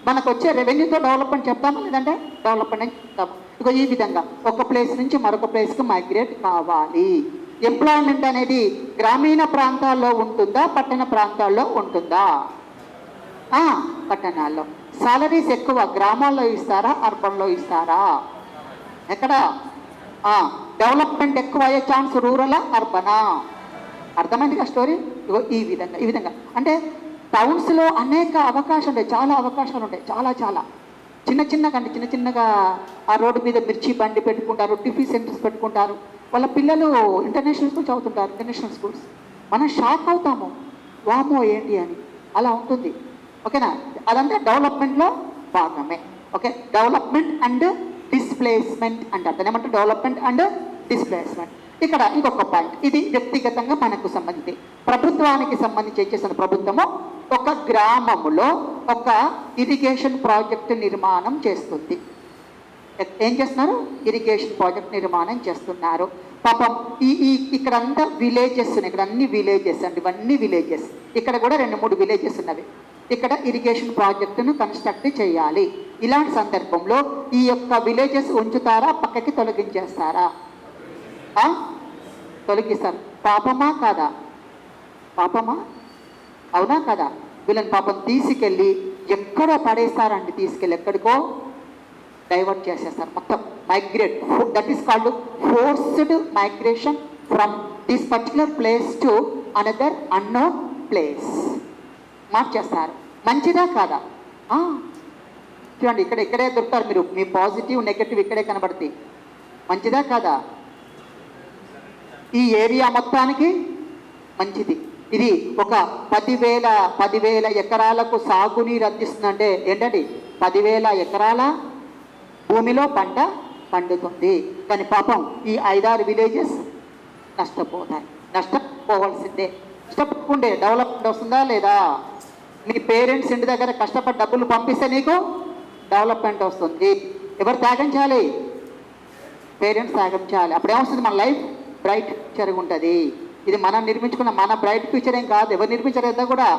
B: మనకు వచ్చే రెవెన్యూతో డెవలప్మెంట్ చెప్తామా లేదంటే డెవలప్మెంట్ అని చెప్తాము. ఇక ఈ విధంగా ఒక ప్లేస్ నుంచి మరొక ప్లేస్కి మైగ్రేట్ కావాలి. ఎంప్లాయ్మెంట్ అనేది గ్రామీణ ప్రాంతాల్లో ఉంటుందా, పట్టణ ప్రాంతాల్లో ఉంటుందా? పట్టణాల్లో. సాలరీస్ ఎక్కువ గ్రామాల్లో ఇస్తారా, అర్బన్లో ఇస్తారా? ఎక్కడ? డెవలప్మెంట్ ఎక్కువ అయ్యే ఛాన్స్ రూరలా, అర్బనా? అర్థమైందిగా స్టోరీ? ఈ విధంగా అంటే టౌన్స్లో అనేక అవకాశాలు ఉంటాయి, చాలా అవకాశాలు ఉంటాయి, చాలా చిన్నగా ఆ రోడ్డు మీద మిర్చి బండి పెట్టుకుంటారు, టిఫిన్ సెంటర్స్ పెట్టుకుంటారు, వాళ్ళ పిల్లలు ఇంటర్నేషనల్ స్కూల్స్ చదువుతుంటారు. ఇంటర్నేషనల్ స్కూల్స్ మనం షాక్ అవుతాము, వామో ఏంటి అని. అలా ఉంటుంది. ఓకేనా? అదంతా డెవలప్మెంట్లో భాగమే. ఓకే, డెవలప్మెంట్ అండ్ డిస్ప్లేస్మెంట్ అంటారు. దాని ఏమంటే డెవలప్మెంట్ అండ్ డిస్ప్లేస్మెంట్. ఇక్కడ ఇంకొక పాయింట్, ఇది వ్యక్తిగతంగా మనకు సంబంధించి, ప్రభుత్వానికి సంబంధించి చేసిన ప్రభుత్వము ఒక గ్రామములో ఒక ఇరిగేషన్ ప్రాజెక్టు నిర్మాణం చేస్తుంది. ఏం చేస్తున్నారు? ఇరిగేషన్ ప్రాజెక్ట్ నిర్మాణం చేస్తున్నారు. పాపం ఇక్కడంతా విలేజెస్ ఉన్నాయి, ఇక్కడ అన్ని విలేజెస్ అండి, ఇవన్నీ విలేజెస్. ఇక్కడ కూడా 2-3 విలేజెస్ ఉన్నవి. ఇక్కడ ఇరిగేషన్ ప్రాజెక్టును కన్స్ట్రక్ట్ చేయాలి. ఇలాంటి సందర్భంలో ఈ యొక్క విలేజెస్ ఉంచుతారా, పక్కకి తొలగించేస్తారా? తొలగిస్తారు. పాపమా కాదా? పాపమా? అవునా కదా? వీళ్ళని పాపం తీసుకెళ్ళి ఎక్కడో పడేస్తారండి, తీసుకెళ్ళి ఎక్కడికో డైవర్ట్ చేసేస్తారు మొత్తం. Migrate, that is called forced migration from this particular place to another unknown place. మార్చేస్తారు. మంచిదా కాదా? చూడండి, ఇక్కడే దొరుకుతారు మీరు. మీ పాజిటివ్ నెగటివ్ ఇక్కడే కనబడుతుంది. మంచిదా కాదా? ఈ ఏరియా మొత్తానికి మంచిది. ఇది ఒక 10,000 ఎకరాలకు సాగునీరు అందిస్తుందంటే ఏంటండి? 10,000 ఎకరాల భూమిలో పంట పండుతుంది. కానీ పాపం ఈ 5-6 విలేజెస్ నష్టపోతాయి. నష్టపోవాల్సిందే. నష్టపోకుండే డెవలప్మెంట్ వస్తుందా లేదా? నీ పేరెంట్స్ ఇంటి దగ్గర కష్టపడి డబ్బులు పంపిస్తే నీకు డెవలప్మెంట్ వస్తుంది. ఎవరు త్యాగం చేయాలి? పేరెంట్స్ త్యాగం చేయాలి. అప్పుడేమొస్తుంది? మన లైఫ్ బ్రైట్ ఫ్యూచర్ ఉంటుంది. ఇది మనం నిర్మించుకున్న మన బ్రైట్ ఫ్యూచర్ ఏం కాదు. ఎవరు నిర్మించలేదా కూడా?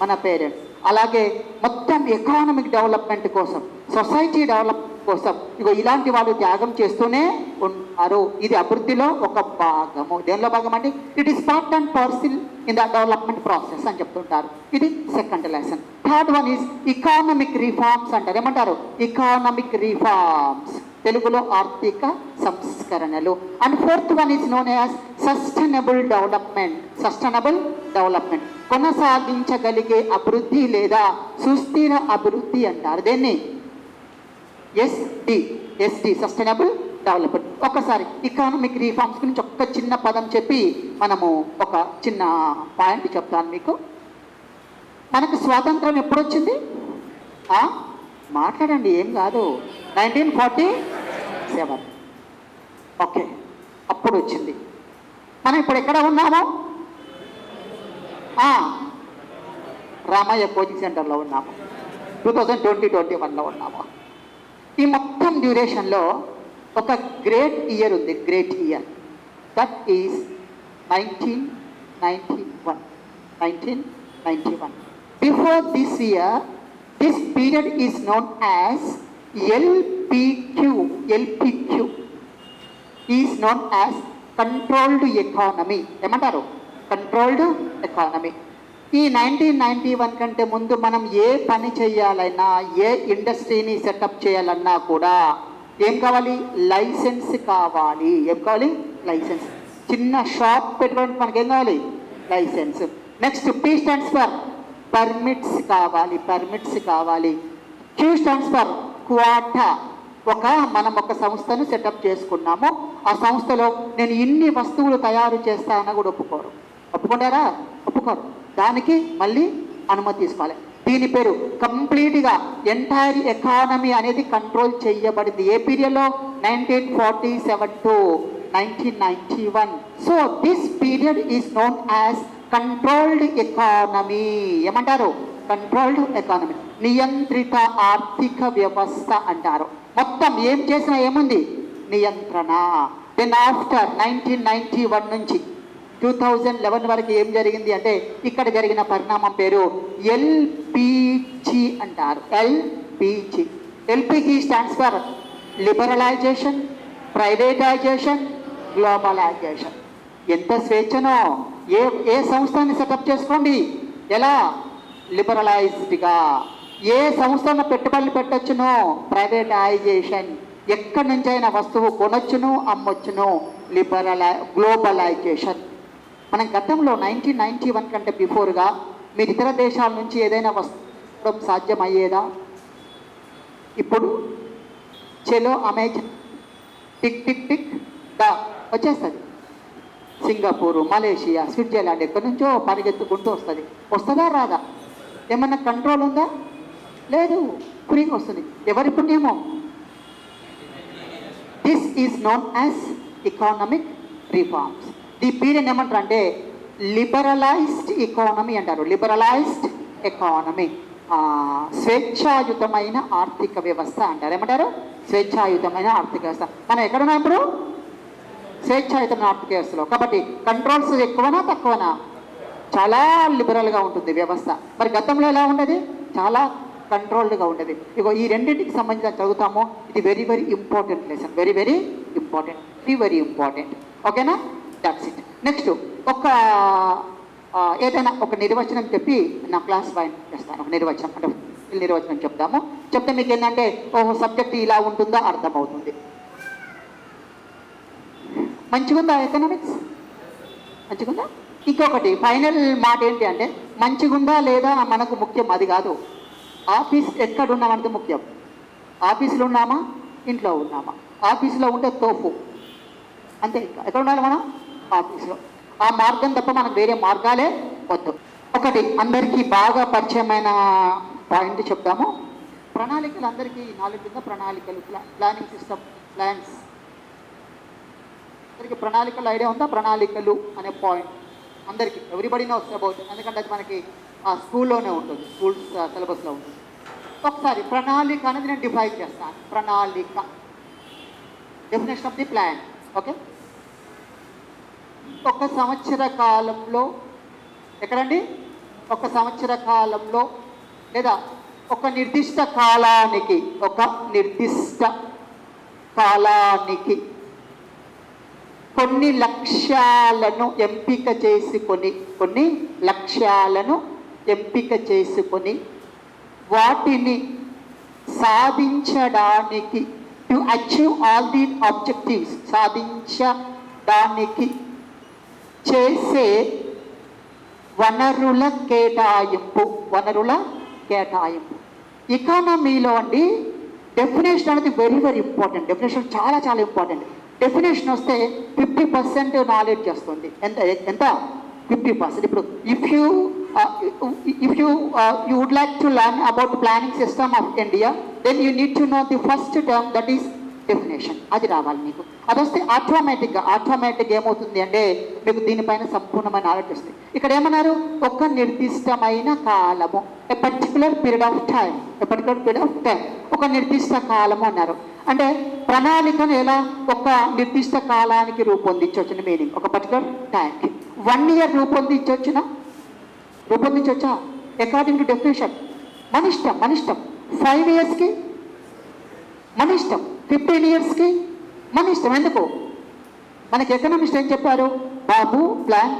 B: మన పేరెంట్స్. అలాగే మొత్తం ఎకానమిక్ డెవలప్మెంట్ కోసం, సొసైటీ డెవలప్మెంట్ కోసం ఇలాంటి వాళ్ళు త్యాగం చేస్తూనే ఉన్నారు. ఇది అభివృద్ధిలో ఒక భాగము. దేనిలో భాగం అంటే it is part and parcel in the development process అని చెప్తుంటారు. ఇది second lesson. Third one is economic reforms అంటారు. ఏమంటారు? ఎకానమిక్ రిఫార్మ్స్, తెలుగులో ఆర్థిక సంస్కరణలు. And fourth one is known as sustainable development. Sustainable development, కొనసాగించగలిగే అభివృద్ధి లేదా సుస్థిర అభివృద్ధి అంటారు. దేన్ని? SD, sustainable development. ఒకసారి ఎకనామిక్ రిఫార్మ్స్ గురించి ఒక్క చిన్న పదం చెప్పి మనము ఒక చిన్న పాయింట్ చెప్తాను మీకు. మనకు స్వాతంత్రం ఎప్పుడు వచ్చింది? మాట్లాడండి, ఏం కాదు. 1947. ఓకే, అప్పుడు వచ్చింది. మనం ఇప్పుడు ఎక్కడ ఉన్నాము? రామయ్య కోచింగ్ సెంటర్లో ఉన్నాము. 2020-21లో ఉన్నాము. ఈ మొత్తం డ్యూరేషన్లో ఒక గ్రేట్ ఇయర్ ఉంది, great year. That is 1991. Before this year, this period is known as LPQ is known as controlled economy. ఏమంటారు? Controlled economy. ఈ 1991 కంటే ముందు మనం ఏ పని చేయాలన్నా, ఏ ఇండస్ట్రీని సెటప్ చేయాలన్నా కూడా ఏం కావాలి? లైసెన్స్ కావాలి. ఏం కావాలి? లైసెన్స్. చిన్న షాప్ పెట్టుకోవడానికి మనకేం కావాలి? Licence. Next P stands for permits కావాలి. Q stands for quota. మనం ఒక సంస్థను సెటప్ చేసుకున్నాము. ఆ సంస్థలో నేను ఇన్ని వస్తువులు తయారు చేస్తానని కూడా ఒప్పుకుంటారా? ఒప్పుకోరు. దానికి మళ్ళీ అనుమతి తీసుకోవాలి. దీని పేరు కంప్లీట్గా ఎంటైర్ ఎకానమీ అనేది కంట్రోల్ చేయబడింది. ఏ పీరియడ్లో? 1947 to 1991. So this period is known as controlled economy. ఏమంటారు? కంట్రోల్డ్ ఎకానమీ, నియంత్రిత ఆర్థిక వ్యవస్థ అంటారు. మొత్తం ఏం చేసినా ఏముంది? నియంత్రణ. దెన్ ఆఫ్టర్ 1991 నుంచి 2011 వరకు ఏం జరిగింది అంటే, ఇక్కడ జరిగిన పరిణామం పేరు LPG అంటారు. LPG stands for liberalisation, privatisation, globalisation. ఎంత స్వేచ్ఛనో! ఏ సంస్థని సెటప్ చేసుకోండి, ఎలా? లిబరలైజ్డ్గా. ఏ సంస్థను పెట్టుబడులు పెట్టొచ్చునో, ప్రైవేటైజేషన్. ఎక్కడి నుంచైనా వస్తువు కొనొచ్చును, అమ్మొచ్చును, గ్లోబలైజేషన్. మనం గతంలో 1991 కంటే బిఫోర్గా మీరు ఇతర దేశాల నుంచి ఏదైనా వస్తువు సాధ్యమయ్యేదా? ఇప్పుడు చెలో అమెజాన్ టిక్ టిక్ టిక్ దా వచ్చేస్తుంది. సింగపూరు, మలేషియా, స్విట్జర్లాండ్ ఎక్కడి నుంచో పరిగెత్తుకుంటూ వస్తుంది. వస్తుందా రాదా? ఏమన్నా కంట్రోల్ ఉందా? లేదు, ఫ్రీగా వస్తుంది. ఎవరి పుణ్యమో? This is known as economic reforms. ఈ పీరియడ్ ఏమంటారు అంటే లిబరలైజ్డ్ ఎకానమీ అంటారు. లిబరలైజ్డ్ ఎకానమీ, స్వేచ్ఛాయుతమైన ఆర్థిక వ్యవస్థ అంటారు. ఏమంటారు? స్వేచ్ఛాయుతమైన ఆర్థిక వ్యవస్థ. మనం ఎక్కడున్నా ఇప్పుడు? స్వేచ్ఛాయుతమైన ఆర్థిక వ్యవస్థలో. కాబట్టి కంట్రోల్స్ ఎక్కువనా తక్కువనా? చాలా లిబరల్గా ఉంటుంది వ్యవస్థ. మరి గతంలో ఎలా ఉండేది? చాలా కంట్రోల్డ్గా ఉండేది. ఇగో ఈ రెండింటికి సంబంధించిన చదువుతాము. ఇది very very important lesson. Very very important. ఓకేనా? That's it. నెక్స్ట్ ఏదైనా ఒక నిర్వచనం చెప్పి నా క్లాస్ పాయింట్ చేస్తాను. ఒక నిర్వచనం అంటే నిర్వచనం చెప్తే మీకు ఏంటంటే ఓహో సబ్జెక్ట్ ఇలా ఉంటుందో అర్థమవుతుంది. మంచిగుందా ఎకనామిక్స్? మంచిగుందా? ఇంకొకటి ఫైనల్ మాట ఏంటి అంటే, మంచిగుందా లేదా మనకు ముఖ్యం అది కాదు. ఆఫీస్ ఎక్కడున్నామనేది ముఖ్యం. ఆఫీసులో ఉన్నామా, ఇంట్లో ఉన్నామా? ఆఫీసులో ఉంటే తోపు అంతే. ఇంకా ఎక్కడ ఉండాలి మనం? ఆఫీసులో. ఆ మార్గం తప్ప మనకు వేరే మార్గాలే వద్దు. ఒకటి అందరికీ బాగా పరిచయమైన పాయింట్ చెప్తాము. ప్రణాళికలు అందరికీ నాలుగు కింద ప్రణాళికలు, ప్లానింగ్ సిస్టమ్, ప్లాన్స్. అందరికీ ప్రణాళికలు ఐడియా ఉందా? ప్రణాళికలు అనే పాయింట్ అందరికీ ఎవ్రీబడి నోస్ అబౌట్. ఎందుకంటే అది మనకి ఆ స్కూల్లోనే ఉంటుంది, స్కూల్ సిలబస్లో ఉంటుంది. ఒకసారి ప్రణాళిక అనేది నేను డిఫైన్ చేస్తాను. ప్రణాళిక definition of the plan. Okay, ఒక సంవత్సర కాలంలో ఎక్కడండి? ఒక సంవత్సర కాలంలో లేదా ఒక నిర్దిష్ట కాలానికి కొన్ని లక్ష్యాలను ఎంపిక చేసుకొని వాటిని సాధించడానికి to achieve all the objectives సాధించడానికి చేసే వనరుల కేటాయింపు. ఎకానమీలో అండి డెఫినేషన్ అనేది వెరీ వెరీ ఇంపార్టెంట్. డెఫినేషన్ చాలా చాలా ఇంపార్టెంట్. డెఫినేషన్ వస్తే 50% నాలెడ్జ్ వస్తుంది. ఎంత 50%. ఇప్పుడు if you would like to learn about planning system of India, then you need to know the first term, that is definition. అది రావాలి మీకు. అది వస్తే ఆటోమేటిక్గా ఏమవుతుంది అంటే మీకు దీనిపైన సంపూర్ణమైన నాలెడ్జ్ వస్తుంది. ఇక్కడ ఏమన్నారు, ఒక నిర్దిష్టమైన కాలము, ఏ పర్టికులర్ పీరియడ్ ఆఫ్ టైం, ఒక నిర్దిష్ట కాలము అన్నారు. అంటే ప్రణాళికను ఎలా ఒక నిర్దిష్ట కాలానికి రూపొందించవచ్చున మీనింగ్, ఒక పర్టికులర్ టైంకి. 1 year రూపొందించవచ్చా అకార్డింగ్ టు డెఫినేషన్? మన ఇష్టం. 5 yearsకి మన ఇష్టం, 15 yearsకి మన ఇష్టం. ఎందుకు? మనకి ఎకనామిస్ట్ ఏం చెప్పారు, బాబు ప్లాన్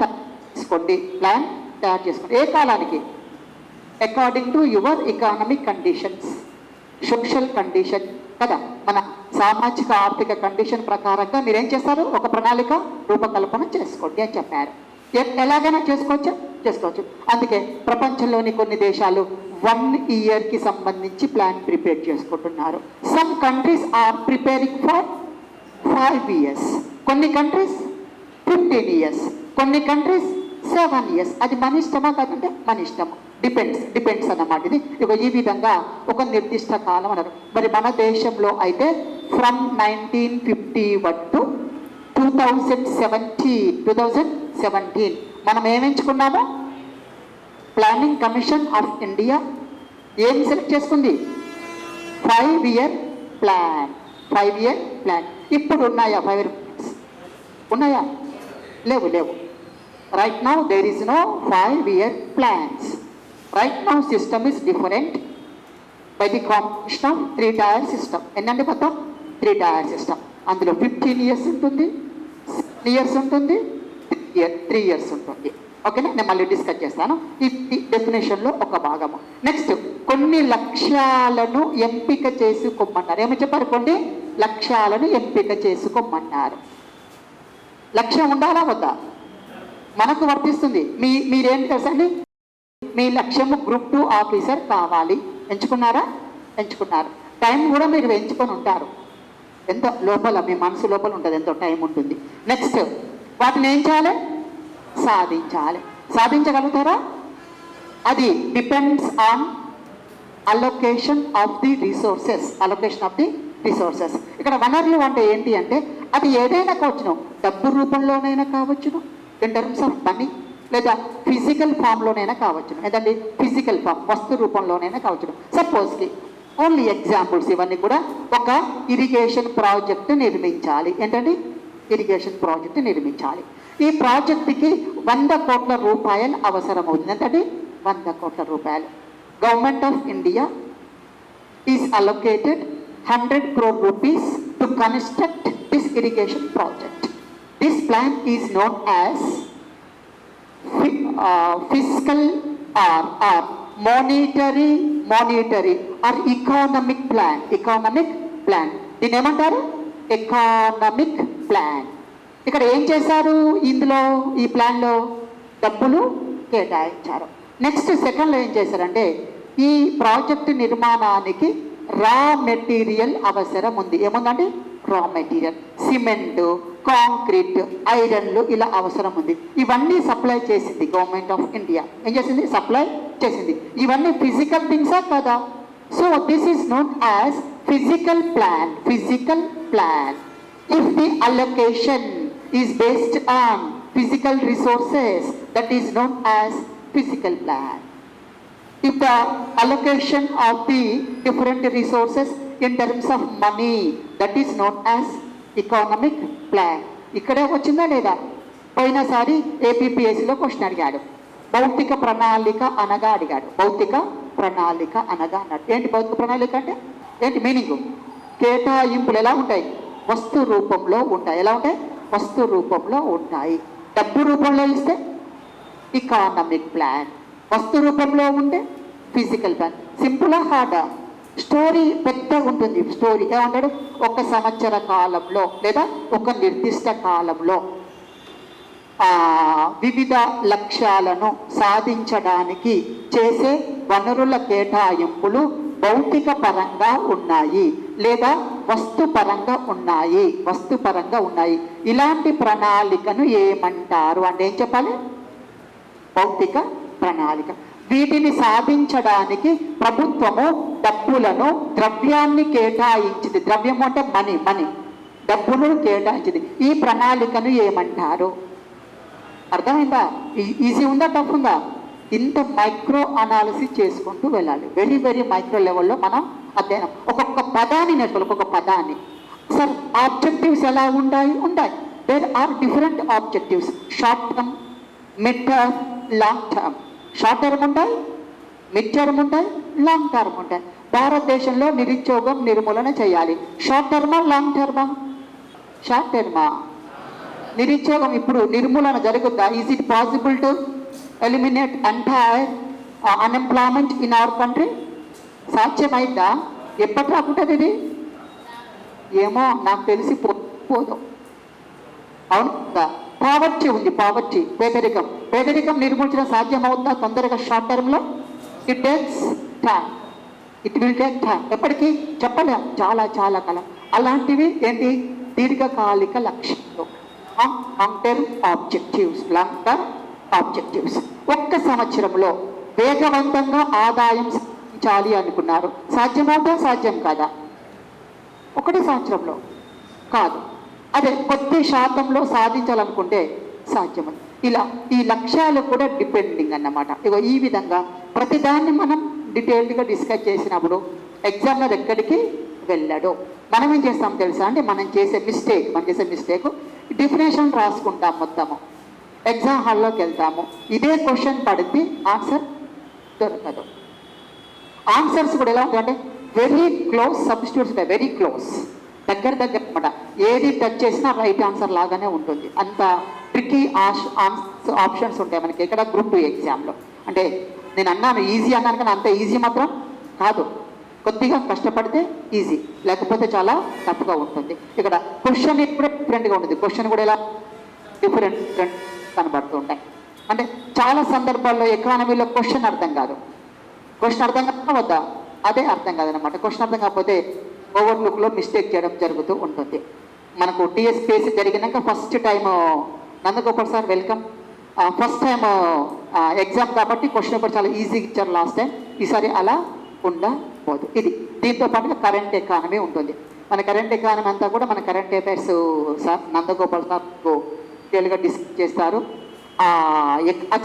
B: తయారు చేసుకోండి. ఏ కాలానికి? According to your economic conditions, social condition కదా, మన సామాజిక ఆర్థిక కండిషన్ ప్రకారంగా మీరేం చేస్తారు, ఒక ప్రణాళిక రూపకల్పన చేసుకోండి అని చెప్పారు. ఎలాగైనా చేసుకోవచ్చు. అందుకే ప్రపంచంలోని కొన్ని దేశాలు 1 yearకి సంబంధించి ప్లాన్ ప్రిపేర్ చేసుకుంటున్నారు. Some countries are preparing for 5 years, కొన్ని కంట్రీస్ 15 years, కొన్ని కంట్రీస్ 7 years. అది మన ఇష్టమా కాదంటే మన ఇష్టం, డిపెండ్స్ అన్నమాట. ఇది ఈ విధంగా ఒక నిర్దిష్ట కాలం అన్నారు. మరి మన దేశంలో అయితే ఫ్రమ్ 1951 to 2017 మనం ఏమెంచుకున్నాము, ప్లానింగ్ కమిషన్ ఆఫ్ ఇండియా ఏం సెలెక్ట్ చేసుకుంది, 5 year ప్లాన్. ఇప్పుడు ఉన్నాయా 5 year plans? ఉన్నాయా? లేవు. Right now there is no 5 year plans. Right now system is different by the combination of 3 tier system. ఎన్నండి మొత్తం? 3 tier సిస్టమ్. అందులో 15 years ఉంటుంది, 7 years ఉంటుంది, 3 years ఉంటుంది. ఓకేనా? నేను మళ్ళీ డిస్కస్ చేస్తాను. ఈ డెఫినేషన్లో ఒక భాగము. నెక్స్ట్, కొన్ని లక్ష్యాలను ఎంపిక చేసుకోమన్నారు. ఏమని చెప్పారు? కొన్ని లక్ష్యాలను ఎంపిక చేసుకోమన్నారు. లక్ష్యం ఉండాలా వద్దా? మనకు వర్తిస్తుంది. మీరేం తెలుసండి, మీ లక్ష్యము Group 2 ఆఫీసర్ కావాలి. ఎంచుకున్నారు. టైం కూడా మీరు ఎంచుకొని ఉంటారు. ఎంత లోపల మీ మనసు లోపల ఉంటుంది, ఎంతో టైం ఉంటుంది. నెక్స్ట్, వాటిని ఏం చేయాలి? సాధించగలుగుతారా? అది depends on allocation of the resources. ఇక్కడ వనరులు అంటే ఏంటి అంటే అది ఏదైనా కావచ్చును, డబ్బు రూపంలోనైనా కావచ్చును, ఇన్ టర్మ్స్ ఆఫ్ మనీ, లేదా ఫిజికల్ ఫామ్లోనైనా కావచ్చును. ఏదండి? ఫిజికల్ ఫామ్, వస్తు రూపంలోనైనా కావచ్చును. సపోజ్కి ఓన్లీ ఎగ్జాంపుల్స్ ఇవన్నీ కూడా. ఒక ఇరిగేషన్ ప్రాజెక్టు నిర్మించాలి. ఏంటండి? ఇరిగేషన్ ప్రాజెక్టు నిర్మించాలి. ఈ ప్రాజెక్టుకి 100 కోట్ల రూపాయలు అవసరమవుతుంది. ఏంటండి? 100 కోట్ల రూపాయలు. Government of India is allocated 100 crore rupees to construct this irrigation project. This plan is known as fiscal or monetary or economic plan. దీన్ని ఏమంటారు? Economic plan. ఇక్కడ ఏం చేశారు? ఇందులో ఈ ప్లాన్లో డబ్బులు కేటాయించారు. నెక్స్ట్ సెకండ్లో ఏం చేశారంటే ఈ ప్రాజెక్టు నిర్మాణానికి రా మెటీరియల్ అవసరం ఉంది. ఏముందండి? రా మెటీరియల్, సిమెంటు, కాంక్రీట్, ఐరన్లు ఇలా అవసరం ఉంది. ఇవన్నీ సప్లై చేసింది గవర్నమెంట్ ఆఫ్ ఇండియా. ఏం చేసింది? సప్లై చేసింది. ఇవన్నీ ఫిజికల్ థింగ్సా కదా? So this is known as physical plan. If the allocation is based on physical resources, that is known as physical plan. If the allocation of the different resources in terms of money, that is known as economic plan. ఇక్కడే వచ్చిందా లేదా? పోయినసారి ఏపీపీఎస్సీలో question అడిగాడు. భౌతిక ప్రణాళిక అనగా అడిగాడు. అన్నాడు. ఏంటి భౌతిక ప్రణాళిక అంటే? ఏంటి మీనింగు? కేటాయింపులు ఎలా ఉంటాయి? వస్తు రూపంలో ఉంటాయి. ఎలా ఉంటాయి? వస్తు రూపంలో ఉంటాయి. డబ్బు రూపంలో ఇస్తే ఎకానమిక్ ప్లాన్, వస్తు రూపంలో ఉంటే ఫిజికల్ ప్లాన్. సింపుల్గా హార్డా? స్టోరీ పెద్ద ఉంటుంది. స్టోరీ ఏమంటాడు? 1 సంవత్సర కాలంలో లేదా ఒక నిర్దిష్ట కాలంలో వివిధ లక్ష్యాలను సాధించడానికి చేసే వనరుల కేటాయింపులు భౌతిక పరంగా ఉన్నాయి. లేదా వస్తుపరంగా ఉన్నాయి, వస్తుపరంగా ఉన్నాయి. ఇలాంటి ప్రణాళికను ఏమంటారు అంటే ఏం చెప్పాలి? భౌతిక ప్రణాళిక. వీటిని సాధించడానికి ప్రభుత్వము డబ్బులను, ద్రవ్యాన్ని కేటాయించింది. ద్రవ్యము అంటే మనీ, డబ్బును కేటాయించింది. ఈ ప్రణాళికను ఏమంటారు? అర్థమైందా? ఈజీ ఉందా, టఫ్ ఉందా? ఇంత మైక్రో అనాలిసిస్ చేసుకుంటూ వెళ్ళాలి. వెరీ వెరీ మైక్రో లెవెల్లో మనం అధ్యయనం. ఒక్కొక్క పదాన్ని నేర్చుకోవాలి, ఒక్కొక్క పదాన్ని. సార్ ఆబ్జెక్టివ్స్ ఎలా ఉంటాయి? There are different objectives. Short term, mid term, long term. Short term ఉంటాయి, మిడ్ టర్మ్ ఉంటాయి, లాంగ్ టర్మ్ ఉంటాయి. భారతదేశంలో నిరుద్యోగం నిర్మూలన చేయాలి. షార్ట్ టర్మా, లాంగ్ టర్మా? షార్ట్ టర్మా. నిరుద్యోగం ఇప్పుడు నిర్మూలన జరుగుద్దా? Is it possible to eliminate entire unemployment in our country? సాధ్యమైందా? ఎప్పటి రాకుంటుంది ఇది? ఏమో నాకు తెలిసి పోదు. అవును, పావర్టీ ఉంది, పావర్టీ, పేదరికం నిర్మూలించడం సాధ్యమవుతుందా తొందరగా షార్ట్ టర్మ్లో? It takes time, it will take time. ఎప్పటికీ చెప్పలేం, చాలా చాలా కాలం. అలాంటివి ఏంటి? దీర్ఘకాలిక లక్ష్యాలు, లాంగ్ టర్మ్ ఆబ్జెక్టివ్స్. ఒక్క సంవత్సరంలో వేగవంతంగా ఆదాయం సాధించాలి అనుకున్నారు. సాధ్యమవుతా? సాధ్యం కాదా? ఒకటి సంవత్సరంలో కాదు, అదే కొద్ది శాతంలో సాధించాలనుకుంటే సాధ్యమే. ఇలా ఈ లక్ష్యాలు కూడా డిపెండింగ్ అన్నమాట. ఇగో ఈ విధంగా ప్రతిదాన్ని మనం డీటెయిల్డ్గా డిస్కస్ చేసినప్పుడు ఎగ్జామ్లో ఎక్కడికి వెళ్ళాడు. మనం ఏం చేస్తాం తెలుసా అండి? మనం చేసే మిస్టేక్ డెఫినేషన్ రాసుకుంటాం మొత్తము. ఎగ్జామ్ హాల్లోకి వెళ్తాము, ఇదే క్వశ్చన్ పడితే ఆన్సర్ దొరకదు. ఆన్సర్స్ కూడా ఎలా ఉంటాయంటే వెరీ క్లోజ్ సబ్స్టిట్యూట్స్ ఉంటాయి, వెరీ క్లోజ్, దగ్గర అనమాట. ఏది టచ్ చేసినా రైట్ ఆన్సర్ లాగానే ఉంటుంది. అంత ట్రిక్కీ ఆప్షన్స్ ఉంటాయి మనకి ఇక్కడ గ్రూప్ 2 ఎగ్జామ్లో. అంటే నేను అన్నాను ఈజీ అన్నాను, కానీ అంత ఈజీ మాత్రం కాదు. కొద్దిగా కష్టపడితే ఈజీ, లేకపోతే చాలా టఫ్గా ఉంటుంది. ఇక్కడ క్వశ్చన్ ఎప్పుడే డిఫరెంట్గా ఉంటుంది. క్వశ్చన్ కూడా ఎలా డిఫరెంట్ కనబడుతూ ఉంటాయి. అంటే చాలా సందర్భాల్లో ఎకానమీలో క్వశ్చన్ అర్థం కాదు. క్వశ్చన్ అర్థం కావద్దా? అదే అర్థం కాదనమాట. క్వశ్చన్ అర్థం కాకపోతే ఓవర్లుక్లో మిస్టేక్ చేయడం జరుగుతూ ఉంటుంది. మనకు టీఎస్పీఎస్సీ జరిగినాక first time Nandagopal sir welcome. First time exam కాబట్టి క్వశ్చన్ పేపర్ చాలా ఈజీగా ఇచ్చారు లాస్ట్ టైం. ఈసారి అలా ఉండబోదు. ఇది దీంతో పాటుగా కరెంట్ ఎకానమీ ఉంటుంది. మన కరెంట్ ఎకానమీ అంతా కూడా మన current affairs sir Nandagopal sir డీటెయిల్గా డిస్కస్ చేస్తారు.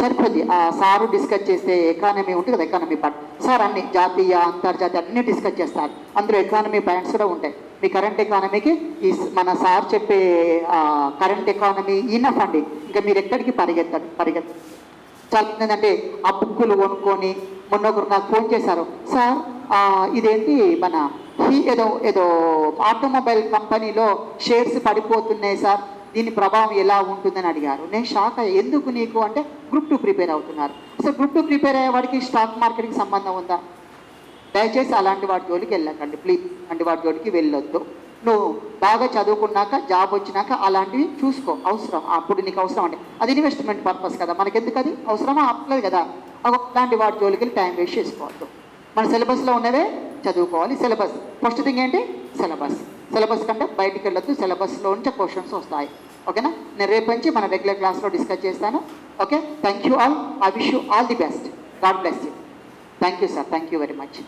B: సరిపోద్ది. సారు డిస్కస్ చేస్తే ఎకానమీ ఉంటుంది కదా, ఎకానమీ పార్ట్ సార్ అన్ని జాతీయ అంతర్జాతీయ అన్నీ డిస్కస్ చేస్తారు. అందులో ఎకానమీ పాయింట్స్ కూడా ఉంటాయి. మీ కరెంట్ ఎకానమీకి ఈ మన సార్ చెప్పే కరెంట్ ఎకానమీ ఇనఫ్ అండి. ఇంకా మీరు ఎక్కడికి పరిగెత్తారు. చాలా ఏంటంటే ఆ బుక్కులు కొనుక్కొని, మొన్న ఒకరు నాకు ఫోన్ చేశారు, సార్ ఇదేంటి మన ఏదో ఆటోమొబైల్ కంపెనీలో షేర్స్ పడిపోతున్నాయి సార్, దీని ప్రభావం ఎలా ఉంటుందని అడిగారు. నేను షాక్ అయ్యా. ఎందుకు నీకు అంటే గ్రూప్ 2 ప్రిపేర్ అవుతున్నారు. అసలు గ్రూప్ 2 ప్రిపేర్ అయ్యే వాడికి స్టాక్ మార్కెట్కి సంబంధం ఉందా? దయచేసి అలాంటి వాటి జోలికి వెళ్ళకండి ప్లీజ్. అలాంటి వాటి జోలికి వెళ్ళొద్దు. నువ్వు బాగా చదువుకున్నాక జాబ్ వచ్చినాక అలాంటివి చూసుకో, అవసరం అప్పుడు నీకు అవసరం అంటే అది ఇన్వెస్ట్మెంట్ పర్పస్ కదా, మనకెందుకు అది అవసరమా? అవ్వలేదు కదా. అలాంటి వాటి జోలికి వెళ్ళి టైం వేస్ట్ చేసుకోవద్దు. మన సిలబస్లో ఉన్నవే చదువుకోవాలి. సిలబస్ ఫస్ట్ థింగ్ ఏంటి? సిలబస్ కంటే బయటికి వెళ్ళొద్దు. సిలబస్లో నుంచి క్వశ్చన్స్ వస్తాయి. ఓకేనా? నేను రేపు నుంచి మన రెగ్యులర్ క్లాస్లో డిస్కస్ చేస్తాను. Okay, thank you all. I wish you all the best. God bless you. Thank you sir, thank you very much.